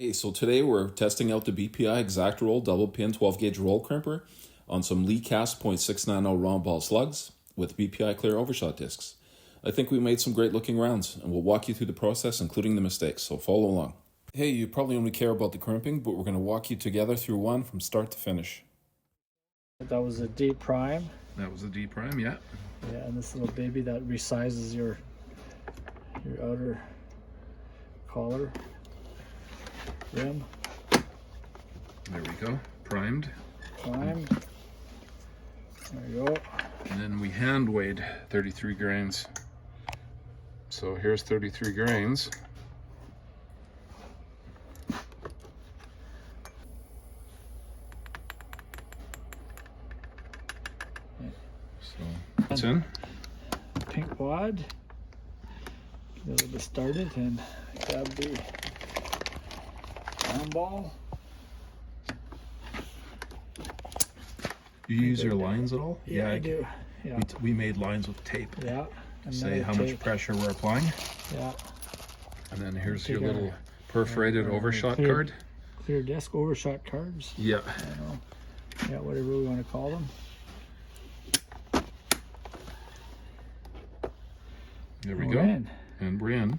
Hey, so today we're testing out the BPI Exact Roll Double Pin 12 Gauge Roll Crimper on some Lee Cast .690 round ball slugs with BPI clear overshot discs. I think we made some great looking rounds, and we'll walk you through the process, including the mistakes, so follow along. Hey, you probably only care about the crimping, but we're going to walk you together through one from start to finish. That was a D prime. That was a D prime, yeah. Yeah, and this little baby that resizes your outer collar rim. There we go, primed. Primed. There you go. And then we hand weighed 33 grains. So here's 33 grains. So it's in. Pink wad. Get a little bit started and grab the round ball. You use your lines at all? Yeah, I do. Yeah. We made lines with tape. Yeah. And Say how much pressure we're applying. Yeah. And then here's your little perforated overshot card. Clear disc overshot cards. Yeah. I know. Yeah, whatever we want to call them. There we go. And we're in.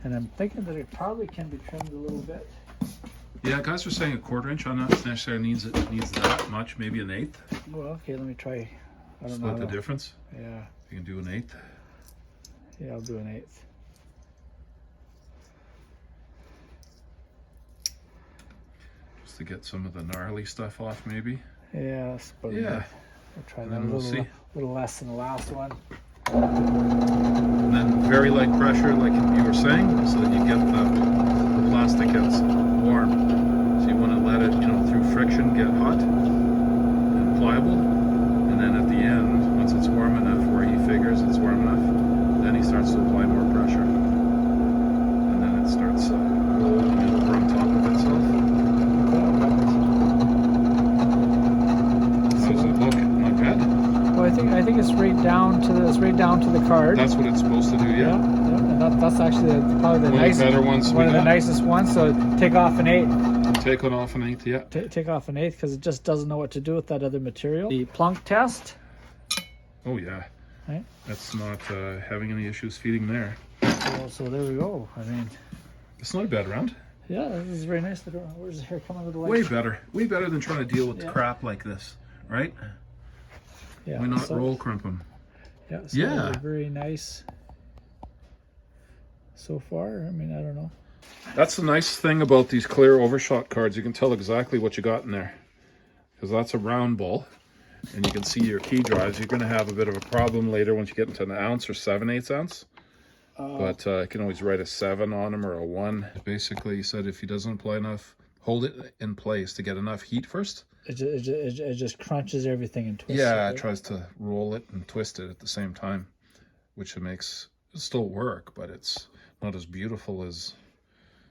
And I'm thinking that it probably can be trimmed a little bit. Yeah, guys are saying a 1/4 inch. I'm not necessarily needs that much, maybe an 1/8. Well, okay, let me try. I don't know. Split the difference. Yeah. You can do an 1/8. Yeah, I'll do an 1/8. Just to get some of the gnarly stuff off, maybe. Yeah, that's about enough. We'll try that then we'll see. Little less than the last one. And then very light pressure, like you were saying, so that you get the plastic gets warm. So you want to let it, through friction, get hot and pliable. And then at the end, once it's warm enough, where he figures it's warm enough, then he starts to apply more pressure. And then it starts rolling over on top of itself. How does it look? Not bad? Well, I think it's right down to the card. That's what it's supposed to do, yeah. And that's actually probably the better ones. One of the nicest ones. So take off an 1/8. Take it off an 1/8, yeah. Take off an 1/8 because it just doesn't know what to do with that other material. The plunk test. Oh yeah. Right. That's not having any issues feeding there. So there we go. I mean, it's not a bad round. Yeah, this is very nice. Where's the hair coming with the light? Way better than trying to deal with crap like this, right? Yeah. Why not roll crimp them? Yeah. So yeah. Very nice. So far, I mean, I don't know. That's the nice thing about these clear overshot cards. You can tell exactly what you got in there, because that's a round ball, and you can see your key drives. You're going to have a bit of a problem later once you get into an ounce or 7/8 ounce. But you can always write a 7 on them or a 1. Basically, he said if he doesn't apply enough, hold it in place to get enough heat first. It just crunches everything and twists. Yeah, it it tries to roll it and twist it at the same time, which it still work, but it's not as beautiful as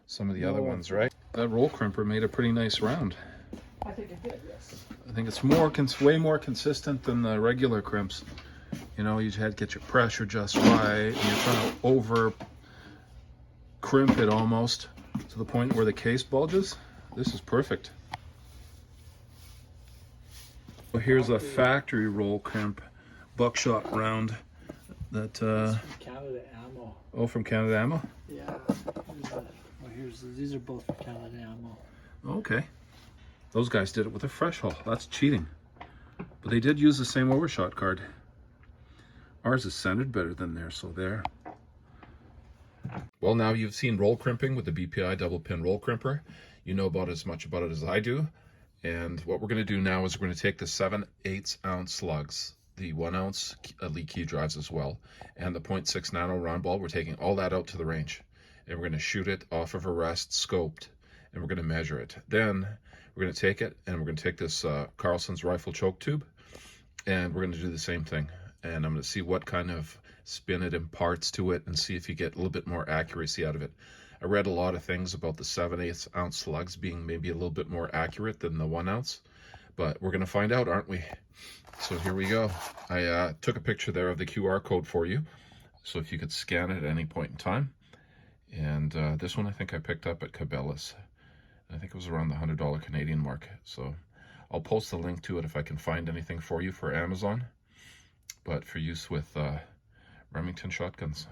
some of the other ones, right? That roll crimper made a pretty nice round. I think it did, yes. I think it's way more consistent than the regular crimps. You had to get your pressure just right, and you're trying to over crimp it almost to the point where the case bulges. This is perfect. Well, here's a factory roll crimp buckshot round that from Canada Ammo. Oh, from Canada Ammo? Yeah. These are both from Canada Ammo. Okay. Those guys did it with a fresh hull. That's cheating. But they did use the same overshot card. Ours is centered better than theirs, so there. Well, now you've seen roll crimping with the BPI Double Pin Roll Crimper. You know about as much about it as I do. And what we're going to do now is we're going to take the 7/8 ounce slugs, the 1 ounce Lee key drives as well, and the .690 round ball. We're taking all that out to the range, and we're going to shoot it off of a rest, scoped, and we're going to measure it. Then we're going to take it, and we're going to take this Carlson's rifle choke tube, and we're going to do the same thing. And I'm going to see what kind of spin it imparts to it, and see if you get a little bit more accuracy out of it. I read a lot of things about the 7/8 ounce slugs being maybe a little bit more accurate than the 1 ounce, but we're going to find out, aren't we? So here we go. I took a picture there of the QR code for you, so if you could scan it at any point in time. And this one I think I picked up at Cabela's. I think it was around the $100 Canadian mark. So I'll post a link to it if I can find anything for you for Amazon. But for use with Remington shotguns,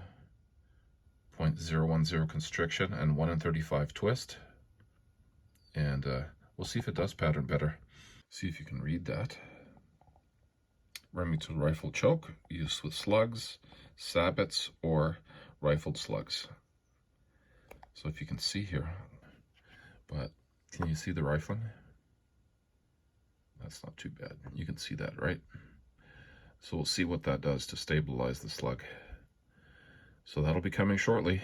0.010 constriction and 1 in 35 twist. And we'll see if it does pattern better. See if you can read that. Remington rifle choke, used with slugs, sabots, or rifled slugs. So if you can see here, but can you see the rifling? That's not too bad. You can see that, right? So we'll see what that does to stabilize the slug. So that'll be coming shortly.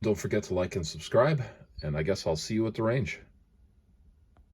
Don't forget to like and subscribe, and I guess I'll see you at the range.